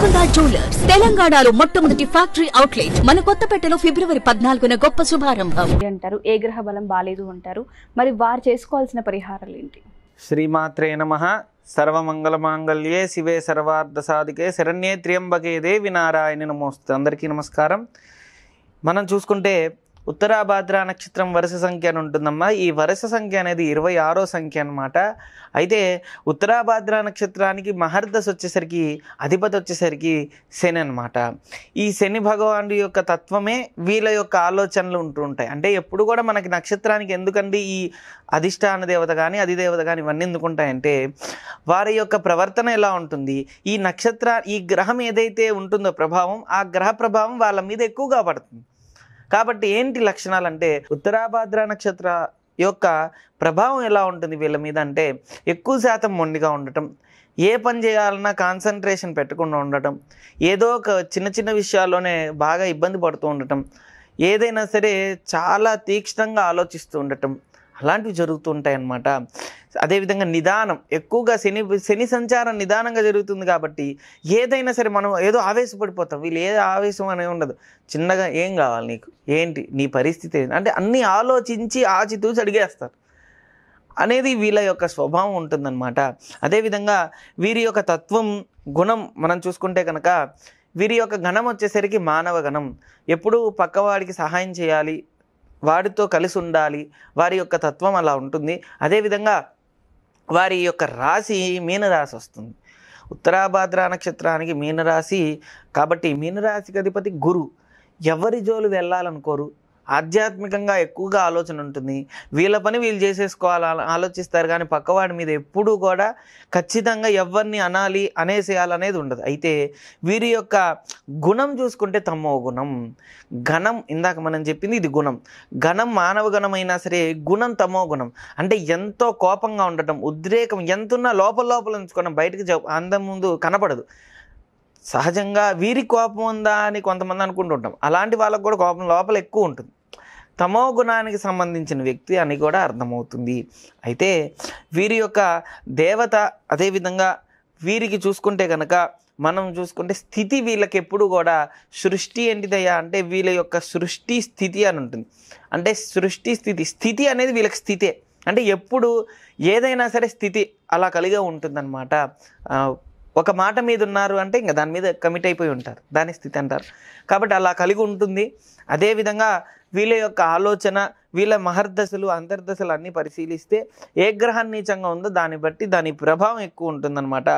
Golconda jewellers తెలంగాణలో మొట్టమొదటి factory outlet మన కొత్తపేటలో ఫిబ్రవరి 14న గొప్ప శుభారంభం అంటారు. ఏ గ్రహ బలం బాలేదు అంటారు. మరి వారు చేసుకోవాల్సిన పరిహారాలు ఏంటి? శ్రీమాత్రే నమః. సర్వమంగళ మాంగళ్యే శివే సర్వార్థ సాధికే శరణ్యే త్ర్యంబకే దేవి నారాయణ నమోస్తు. అందరికీ నమస్కారం. మనం చూసుకుంటే ఉత్తరాభాద్ర నక్షత్రం వరుస సంఖ్య అని ఉంటుందమ్మా. ఈ వరుస సంఖ్య అనేది 26వ సంఖ్య అన్నమాట. అయితే ఉత్తరాభాద్ర నక్షత్రానికి మహర్దశ వచ్చేసరికి అధిపతి వచ్చేసరికి శని అనమాట. ఈ శని భగవానుడి యొక్క తత్వమే వీళ్ళ యొక్క ఆలోచనలు ఉంటూ ఉంటాయి. అంటే ఎప్పుడు కూడా మనకి నక్షత్రానికి ఎందుకండి ఈ అధిష్టాన దేవత కానీ అధిదేవత కానీ ఇవన్నీ ఎందుకుంటాయంటే వారి యొక్క ప్రవర్తన ఎలా ఉంటుంది, ఈ గ్రహం ఏదైతే ఉంటుందో ప్రభావం, ఆ గ్రహ ప్రభావం వాళ్ళ మీద ఎక్కువగా పడుతుంది. కాబట్టి ఏంటి లక్షణాలు అంటే ఉత్తరాభాద్ర నక్షత్ర యొక్క ప్రభావం ఎలా ఉంటుంది వీళ్ళ మీద అంటే ఎక్కువ శాతం మొండిగా ఉండటం, ఏ పని చేయాలన్నా కాన్సన్ట్రేషన్ పెట్టకుండా ఉండటం, ఏదో ఒక చిన్న చిన్న విషయాల్లోనే బాగా ఇబ్బంది పడుతూ ఉండటం, ఏదైనా సరే చాలా తీక్ష్ణంగా ఆలోచిస్తూ ఉండటం, అలాంటివి జరుగుతూ ఉంటాయి అన్నమాట. అదేవిధంగా నిదానం, ఎక్కువగా శని సంచారం నిదానంగా జరుగుతుంది కాబట్టి ఏదైనా సరే మనం ఏదో ఆవేశపడిపోతాం. వీళ్ళు ఏ ఆవేశం అనేది ఉండదు. చిన్నగా ఏం కావాలి నీకు, ఏంటి నీ పరిస్థితి అంటే అన్నీ ఆలోచించి ఆచితూచి అడిగేస్తారు అనేది వీళ్ళ యొక్క స్వభావం ఉంటుందన్నమాట. అదేవిధంగా వీరి యొక్క తత్వం గుణం మనం చూసుకుంటే కనుక వీరి యొక్క గణం వచ్చేసరికి మానవ గణం. ఎప్పుడూ పక్కవాడికి సహాయం చేయాలి, వాడితో కలిసి ఉండాలి, వారి యొక్క తత్వం అలా ఉంటుంది. అదేవిధంగా వారి యొక్క రాశి మీనరాశి వస్తుంది. ఉత్తరాభాద్ర నక్షత్రానికి మీనరాశి కాబట్టి మీనరాశికి అధిపతి గురు. ఎవరి జోలు వెళ్ళాలనుకోరు, ఆధ్యాత్మికంగా ఎక్కువగా ఆలోచన ఉంటుంది. వీళ్ళ పని వీళ్ళు చేసేసుకోవాలి ఆలోచిస్తారు, కానీ పక్కవాడి మీద ఎప్పుడూ కూడా ఖచ్చితంగా ఎవరిని అనాలి అనేసేయాలనేది ఉండదు. అయితే వీరి యొక్క గుణం చూసుకుంటే తమో గుణం. గణం ఇందాక మనం చెప్పింది ఇది గుణం. గణం మానవ గణం అయినా సరే గుణం తమో గుణం. అంటే ఎంతో కోపంగా ఉండటం, ఉద్రేకం ఎంతున్నా లోపల ఉంచుకోవడం, బయటకు అందం ముందు కనపడదు. సహజంగా వీరి కోపం ఉందా అని కొంతమంది అనుకుంటుంటాం. అలాంటి వాళ్ళకు కూడా కోపం లోపల ఎక్కువ ఉంటుంది. తమో గుణానికి సంబంధించిన వ్యక్తి అని కూడా అర్థమవుతుంది. అయితే వీరి యొక్క దేవత, అదేవిధంగా వీరికి చూసుకుంటే కనుక మనం చూసుకుంటే స్థితి వీళ్ళకి ఎప్పుడు కూడా సృష్టి ఏంటిదయ్యా అంటే వీళ్ళ యొక్క సృష్టి స్థితి అని ఉంటుంది. అంటే సృష్టి స్థితి అనేది వీళ్ళకి స్థితే. అంటే ఎప్పుడు ఏదైనా సరే స్థితి అలా కలిగే ఉంటుందన్నమాట. ఒక మాట మీద ఉన్నారు అంటే ఇంకా దాని మీద కమిట్ అయిపోయి ఉంటారు, దాని స్థితి అంటారు. కాబట్టి అలా కలిగి ఉంటుంది. అదేవిధంగా వీళ్ళ యొక్క ఆలోచన, వీళ్ళ మహర్దశలు అంతర్దశలు అన్నీ పరిశీలిస్తే ఏ గ్రహం నీచంగా ఉందో దాన్ని బట్టి దాని ప్రభావం ఎక్కువ ఉంటుందన్నమాట.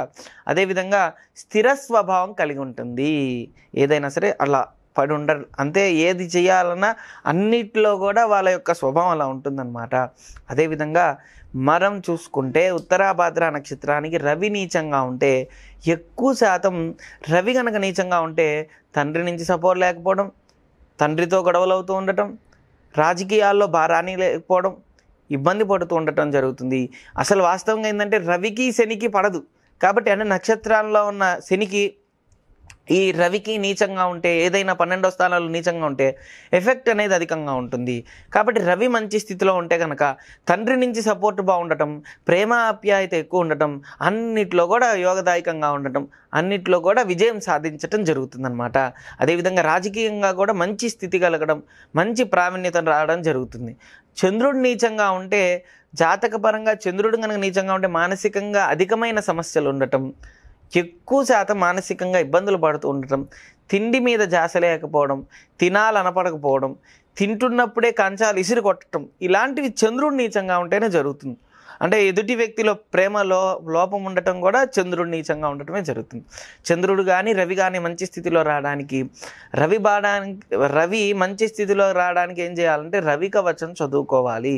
అదేవిధంగా స్థిర స్వభావం కలిగి ఉంటుంది. ఏదైనా సరే అలా పడి ఉండరు, అంతే. ఏది చేయాలన్నా అన్నిట్లో కూడా వాళ్ళ యొక్క స్వభావం అలా ఉంటుందన్నమాట. అదేవిధంగా మనం చూసుకుంటే ఉత్తరాభాద్ర నక్షత్రానికి రవి నీచంగా ఉంటే ఎక్కువ శాతం రవి కనుక నీచంగా ఉంటే తండ్రి నుంచి సపోర్ట్ లేకపోవడం, తండ్రితో గొడవలు అవుతూ ఉండటం, రాజకీయాల్లో భారాన్ని లేకపోవడం, ఇబ్బంది పడుతూ ఉండటం జరుగుతుంది. అసలు వాస్తవంగా ఏంటంటే రవికి శనికి పడదు కాబట్టి అంటే నక్షత్రాల్లో ఉన్న శనికి ఈ రవికి నీచంగా ఉంటే, ఏదైనా 12వ స్థానాల్లో నీచంగా ఉంటే ఎఫెక్ట్ అనేది అధికంగా ఉంటుంది. కాబట్టి రవి మంచి స్థితిలో ఉంటే కనుక తండ్రి నుంచి సపోర్ట్ బాగుండటం, ప్రేమ ఆప్యాయత ఎక్కువ ఉండటం, అన్నిట్లో కూడా యోగదాయకంగా ఉండటం, అన్నిట్లో కూడా విజయం సాధించటం జరుగుతుందన్నమాట. అదేవిధంగా రాజకీయంగా కూడా మంచి స్థితి కలగడం, మంచి ప్రావీణ్యత రావడం జరుగుతుంది. చంద్రుడు నీచంగా ఉంటే, జాతకపరంగా చంద్రుడు కనుక నీచంగా ఉంటే మానసికంగా అధికమైన సమస్యలు ఉండటం, ఎక్కువ శాతం మానసికంగా ఇబ్బందులు పడుతూ ఉండటం, తిండి మీద జాస లేకపోవడం, తినాలనపడకపోవడం, తింటున్నప్పుడే కంచాలు ఇసిరి కొట్టడం, ఇలాంటివి చంద్రుడు నీచంగా ఉంటేనే జరుగుతుంది. అంటే ఎదుటి వ్యక్తిలో ప్రేమలో లోపం ఉండటం కూడా చంద్రుడు నీచంగా ఉండటమే జరుగుతుంది. చంద్రుడు కానీ రవి కానీ మంచి స్థితిలో రావడానికి, రవి మంచి స్థితిలో రావడానికి ఏం చేయాలంటే రవి కవచం చదువుకోవాలి.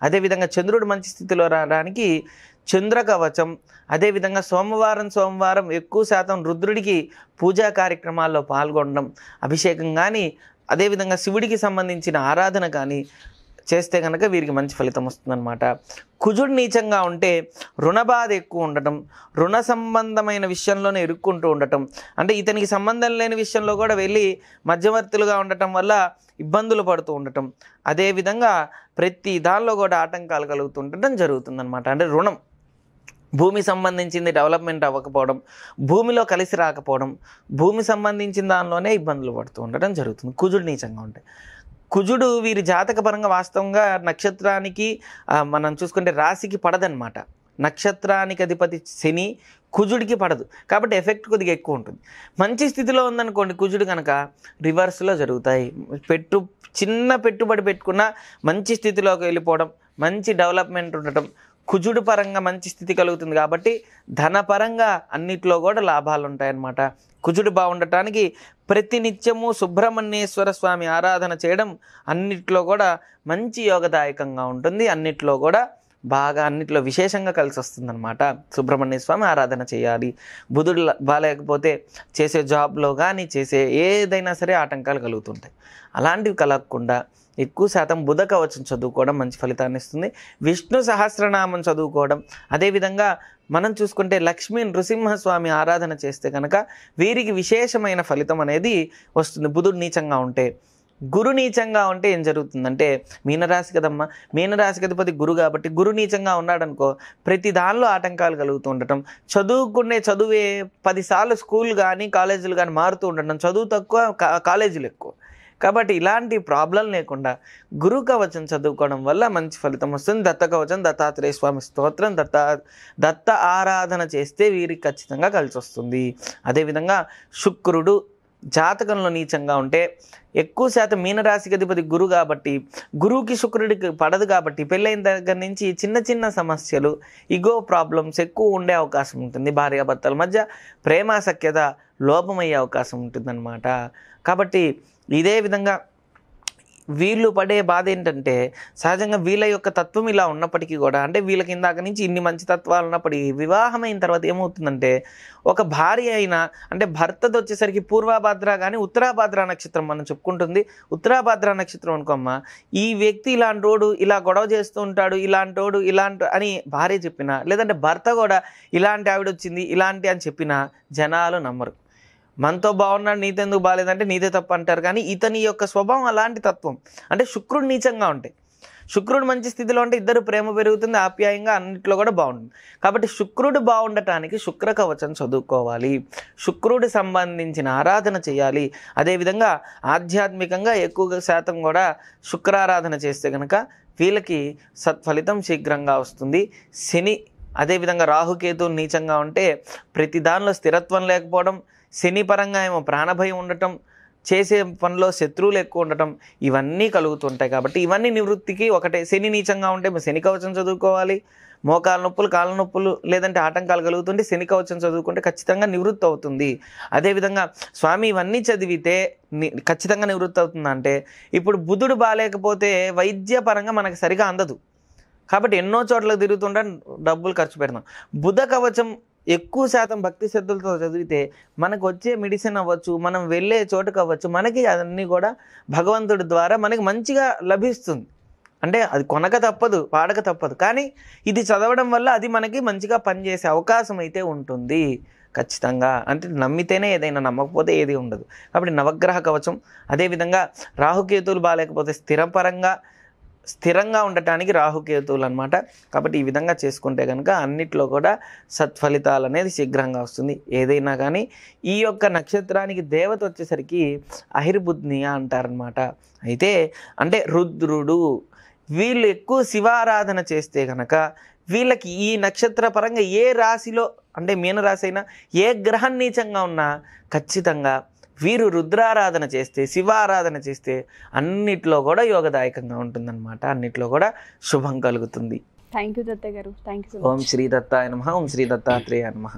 అదేవిధంగా చంద్రుడు మంచి స్థితిలో రావడానికి చంద్ర కవచం, అదేవిధంగా సోమవారం ఎక్కువ శాతం రుద్రుడికి పూజా కార్యక్రమాల్లో పాల్గొనడం, అభిషేకం కానీ అదేవిధంగా శివుడికి సంబంధించిన ఆరాధన కానీ చేస్తే కనుక వీరికి మంచి ఫలితం వస్తుందన్నమాట. కుజుడు నీచంగా ఉంటే రుణబాధ ఎక్కువ ఉండటం, రుణ సంబంధమైన విషయంలోనే ఇరుక్కుంటూ ఉండటం, అంటే ఇతనికి సంబంధం లేని విషయంలో కూడా వెళ్ళి మధ్యవర్తులుగా ఉండటం వల్ల ఇబ్బందులు పడుతూ ఉండటం, అదేవిధంగా ప్రతి దానిలో కూడా ఆటంకాలు కలుగుతుండటం జరుగుతుందన్నమాట. అంటే రుణం భూమి సంబంధించింది డెవలప్మెంట్ అవ్వకపోవడం, భూమిలో కలిసి రాకపోవడం, భూమి సంబంధించిన దానిలోనే ఇబ్బందులు పడుతూ ఉండడం జరుగుతుంది కుజుడు నీచంగా ఉంటాయి. కుజుడు వీరి జాతకపరంగా వాస్తవంగా నక్షత్రానికి మనం చూసుకుంటే రాశికి పడదనమాట. నక్షత్రానికి అధిపతి శని, కుజుడికి పడదు కాబట్టి ఎఫెక్ట్ కొద్దిగా ఎక్కువ ఉంటుంది. మంచి స్థితిలో ఉందనుకోండి కుజుడు కనుక రివర్స్లో జరుగుతాయి. చిన్న పెట్టుబడి పెట్టుకున్న మంచి స్థితిలోకి వెళ్ళిపోవడం, మంచి డెవలప్మెంట్ ఉండటం, కుజుడు పరంగా మంచి స్థితి కలుగుతుంది కాబట్టి ధనపరంగా అన్నిట్లో కూడా లాభాలు ఉంటాయన్నమాట. కుజుడు బాగుండటానికి ప్రతినిత్యము సుబ్రహ్మణ్యేశ్వర స్వామి ఆరాధన చేయడం అన్నిట్లో కూడా మంచి యోగదాయకంగా ఉంటుంది. అన్నిట్లో కూడా బాగా అన్నిట్లో విశేషంగా కలిసి వస్తుందన్నమాట. సుబ్రహ్మణ్య స్వామి ఆరాధన చేయాలి. బుధుడు బాగాలేకపోతే చేసే జాబ్లో కానీ చేసే ఏదైనా సరే ఆటంకాలు కలుగుతుంటాయి. అలాంటివి కలగకుండా ఎక్కువ శాతం బుధ కవచం చదువుకోవడం మంచి ఫలితాన్ని ఇస్తుంది. విష్ణు సహస్రనామం చదువుకోవడం, అదేవిధంగా మనం చూసుకుంటే లక్ష్మీ నృసింహస్వామి ఆరాధన చేస్తే కనుక వీరికి విశేషమైన ఫలితం అనేది వస్తుంది. బుధుడు నీచంగా ఉంటే, గురు నీచంగా ఉంటే ఏం జరుగుతుందంటే, మీనరాశి కదమ్మా, మీనరాశికి అధిపతి గురు కాబట్టి గురు నీచంగా ఉన్నాడనుకో ప్రతి దానిలో ఆటంకాలు కలుగుతూ ఉండటం, చదువుకునే చదువే 10 సార్లు స్కూల్ కానీ కాలేజీలు కానీ మారుతూ ఉండటం, చదువు తక్కువ కాలేజీలు ఎక్కువ. కాబట్టి ఇలాంటి ప్రాబ్లం లేకుండా గురు కవచం చదువుకోవడం వల్ల మంచి ఫలితం వస్తుంది. దత్త కవచం, దత్తాత్రేయ స్వామి స్తోత్రం, దత్త ఆరాధన చేస్తే వీరికి ఖచ్చితంగా కలిసి వస్తుంది. అదేవిధంగా శుక్రుడు జాతకంలో నీచంగా ఉంటే ఎక్కువ శాతం మీనరాశికి అధిపతి గురు కాబట్టి గురువుకి శుక్రుడికి పడదు కాబట్టి పెళ్ళైన దగ్గర నుంచి చిన్న చిన్న సమస్యలు, ఇగో ప్రాబ్లమ్స్ ఎక్కువ ఉండే అవకాశం ఉంటుంది. భార్యాభర్తల మధ్య ప్రేమాసఖ్యత లోపమయ్యే అవకాశం ఉంటుందన్నమాట. కాబట్టి ఇదే విధంగా వీళ్ళు పడే బాధ ఏంటంటే సహజంగా వీళ్ళ యొక్క తత్వం ఇలా ఉన్నప్పటికీ కూడా, అంటే వీళ్ళకి ఇందాక నుంచి ఇన్ని మంచి తత్వాలు ఉన్నప్పటికీ వివాహం అయిన తర్వాత ఏమవుతుందంటే ఒక భార్య అయినా, అంటే భర్తది వచ్చేసరికి పూర్వభాద్ర కానీ ఉత్తరాభాద్ర నక్షత్రం మనం చెప్పుకుంటుంది. ఉత్తరాభాద్ర నక్షత్రం అనుకోమ్మా, ఈ వ్యక్తి ఇలాంటి రోడు ఇలా గొడవ చేస్తూ ఉంటాడు, ఇలాంటోడు ఇలాంటి అని భార్య చెప్పినా, లేదంటే భర్త కూడా ఇలాంటి ఆవిడ వచ్చింది ఇలాంటి అని చెప్పినా జనాలు నమ్మరు. మనతో బాగున్నాడు నీతెందుకు బాగాలేదంటే నీదే తప్పు అంటారు. కానీ ఇతని యొక్క స్వభావం అలాంటి తత్వం. అంటే శుక్రుడు నీచంగా ఉంటాయి. శుక్రుడు మంచి స్థితిలో ఉంటే ఇద్దరు ప్రేమ పెరుగుతుంది, ఆప్యాయంగా అన్నింటిలో కూడా బాగుంటుంది. కాబట్టి శుక్రుడు బాగుండటానికి శుక్ర కవచం చదువుకోవాలి, శుక్రుడి సంబంధించిన ఆరాధన చేయాలి. అదేవిధంగా ఆధ్యాత్మికంగా ఎక్కువ శాతం కూడా శుక్రారాధన చేస్తే కనుక వీళ్ళకి సత్ఫలితం శీఘ్రంగా వస్తుంది. శని అదేవిధంగా రాహుకేతువులు నీచంగా ఉంటే ప్రతి దానిలో స్థిరత్వం లేకపోవడం, శని పరంగా ఏమో ప్రాణభయం ఉండటం, చేసే పనిలో శత్రువులు ఎక్కువ ఉండటం, ఇవన్నీ కలుగుతుంటాయి. కాబట్టి ఇవన్నీ నివృత్తికి ఒకటే. శని నీచంగా ఉంటే శని కవచం చదువుకోవాలి. మోకాల నొప్పులు, కాళ్ళ నొప్పులు లేదంటే ఆటంకాలు కలుగుతుంటే శని కవచం చదువుకుంటే ఖచ్చితంగా నివృత్తి అవుతుంది. అదేవిధంగా స్వామి ఇవన్నీ చదివితే ఖచ్చితంగా నివృత్తి అవుతుందంటే, ఇప్పుడు బుధుడు బాగాలేకపోతే వైద్యపరంగా మనకు సరిగా అందదు కాబట్టి ఎన్నో చోట్ల తిరుగుతుంటే డబ్బులు ఖర్చు పెడతాం. బుధ కవచం ఎక్కువ శాతం భక్తి శ్రద్ధలతో చదివితే మనకు వచ్చే మెడిసిన్ అవ్వచ్చు, మనం వెళ్ళే చోటుకు అవ్వచ్చు, మనకి అన్నీ కూడా భగవంతుడి ద్వారా మనకి మంచిగా లభిస్తుంది. అంటే అది కొనక తప్పదు, వాడక తప్పదు, కానీ ఇది చదవడం వల్ల అది మనకి మంచిగా పనిచేసే అవకాశం అయితే ఉంటుంది ఖచ్చితంగా. అంటే నమ్మితేనే ఏదైనా, నమ్మకపోతే ఏది ఉండదు. కాబట్టి నవగ్రహ కవచం, అదేవిధంగా రాహుకేతువులు బాగాలేకపోతే స్థిరంగా ఉండటానికి రాహుకేతువులు అనమాట. కాబట్టి ఈ విధంగా చేసుకుంటే కనుక అన్నిట్లో కూడా సత్ఫలితాలు అనేది శీఘ్రంగా వస్తుంది. ఏదైనా కానీ ఈ యొక్క నక్షత్రానికి దేవత వచ్చేసరికి అహిర్బుద్ని అంటారనమాట. అయితే అంటే రుద్రుడు, వీళ్ళు ఎక్కువ శివారాధన చేస్తే కనుక వీళ్ళకి ఈ నక్షత్ర పరంగా ఏ రాశిలో, అంటే మీనరాశి అయినా ఏ గ్రహం నీచంగా ఉన్నా ఖచ్చితంగా వీరు రుద్రారాధన చేస్తే, శివారాధన చేస్తే అన్నిట్లో కూడా యోగదాయకంగా ఉంటుందన్నమాట. అన్నిట్లో కూడా శుభం కలుగుతుంది. థ్యాంక్ యూ దత్త గారు. Thank you. ఓం శ్రీ దత్తాయ నమః. ఓం శ్రీ దత్తాత్రేయాయ నమః.